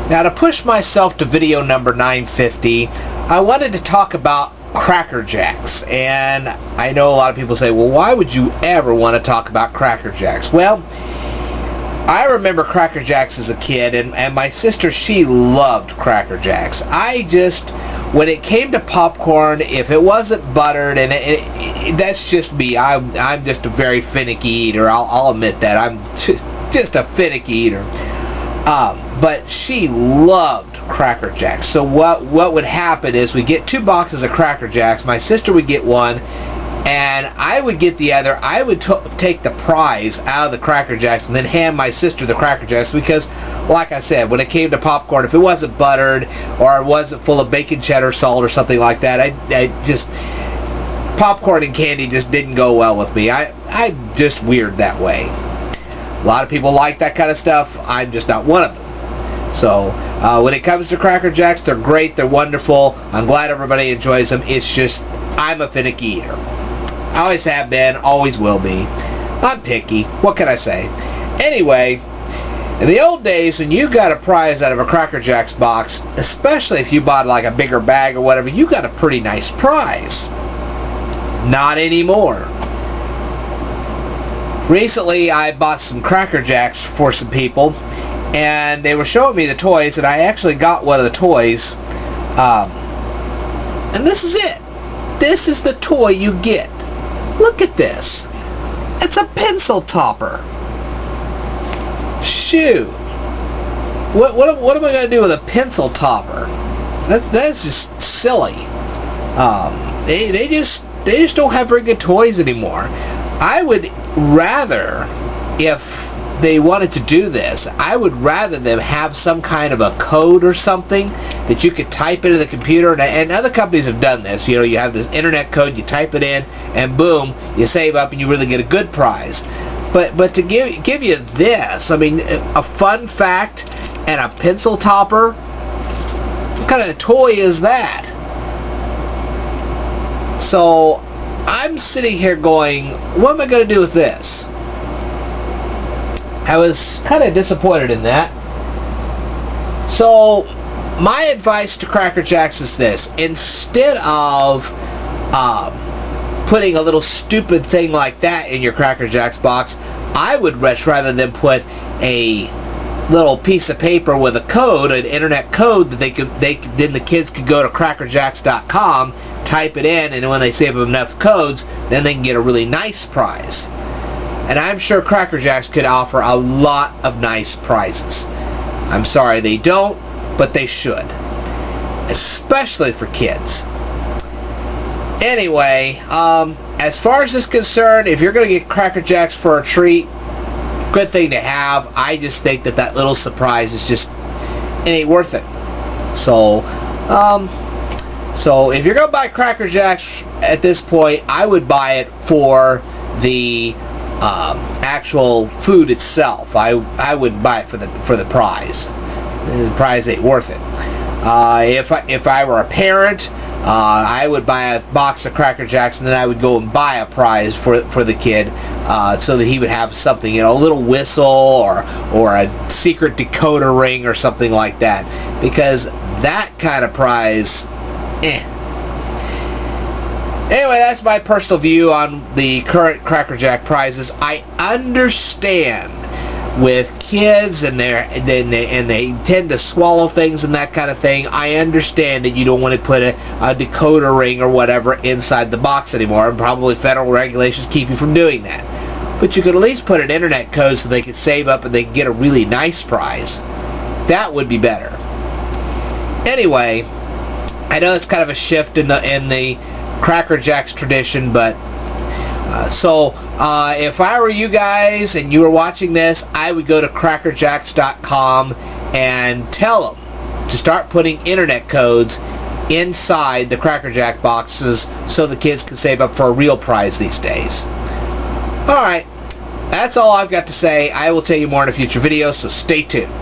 Now, to push myself to video number 950, I wanted to talk about Cracker Jacks. And I know a lot of people say, well, why would you ever want to talk about Cracker Jacks? Well, I remember Cracker Jacks as a kid, and my sister, she loved Cracker Jacks. When it came to popcorn, if it wasn't buttered, and that's just me, I'm just a very finicky eater, I'll admit that, I'm just a finicky eater. But she loved Cracker Jacks. So what would happen is we get 2 boxes of Cracker Jacks. My sister would get one, and I would get the other. I would take the prize out of the Cracker Jacks and then hand my sister the Cracker Jacks because, like I said, when it came to popcorn, if it wasn't buttered or it wasn't full of bacon cheddar salt or something like that, I just popcorn and candy just didn't go well with me. I'm just weird that way. A lot of people like that kind of stuff. I'm just not one of them. So when it comes to Cracker Jacks, they're great, they're wonderful. I'm glad everybody enjoys them. It's just, I'm a finicky eater. I always have been, always will be. I'm picky. What can I say? Anyway, in the old days, when you got a prize out of a Cracker Jacks box, especially if you bought like a bigger bag or whatever, you got a pretty nice prize. Not anymore. Recently, I bought some Cracker Jacks for some people, and they were showing me the toys, and I actually got one of the toys. And this is it. This is the toy you get. Look at this. It's a pencil topper. Shoot. What am I going to do with a pencil topper? That's just silly. They just don't have very good toys anymore. I would rather, if they wanted to do this, I would rather them have some kind of a code or something that you could type into the computer, and other companies have done this. You know, you have this internet code, you type it in, and boom, you save up and you really get a good prize. But to give you this, I mean, a fun fact and a pencil topper, what kind of toy is that? So I'm sitting here going, what am I going to do with this? I was kind of disappointed in that. So my advice to Cracker Jacks is this. Instead of putting a little stupid thing like that in your Cracker Jacks box, I would much rather than put a little piece of paper with a code, an internet code that then the kids could go to crackerjacks.com, type it in, and when they save enough codes, then they can get a really nice prize. And I'm sure Cracker Jacks could offer a lot of nice prizes. I'm sorry they don't, but they should. Especially for kids. Anyway, as far as this is concerned, if you're going to get Cracker Jacks for a treat, good thing to have. I just think that little surprise is just, it ain't worth it. So if you're going to buy Cracker Jacks at this point, I would buy it for the actual food itself. I would buy it for the prize. The prize ain't worth it. If I were a parent, I would buy a box of Cracker Jacks, and then I would go and buy a prize for the kid, so that he would have something, you know, a little whistle or a secret decoder ring or something like that. Because that kind of prize, Anyway, that's my personal view on the current Cracker Jack prizes. I understand with kids and they tend to swallow things and that kind of thing. I understand that you don't want to put a decoder ring or whatever inside the box anymore. And probably federal regulations keep you from doing that. But you could at least put an internet code so they could save up and they can get a really nice prize. That would be better. Anyway, I know it's kind of a shift in the Cracker Jacks tradition, but if I were you guys and you were watching this, I would go to crackerjacks.com and tell them to start putting internet codes inside the Cracker Jack boxes so the kids can save up for a real prize these days. Alright, that's all I've got to say. I will tell you more in a future video, so stay tuned.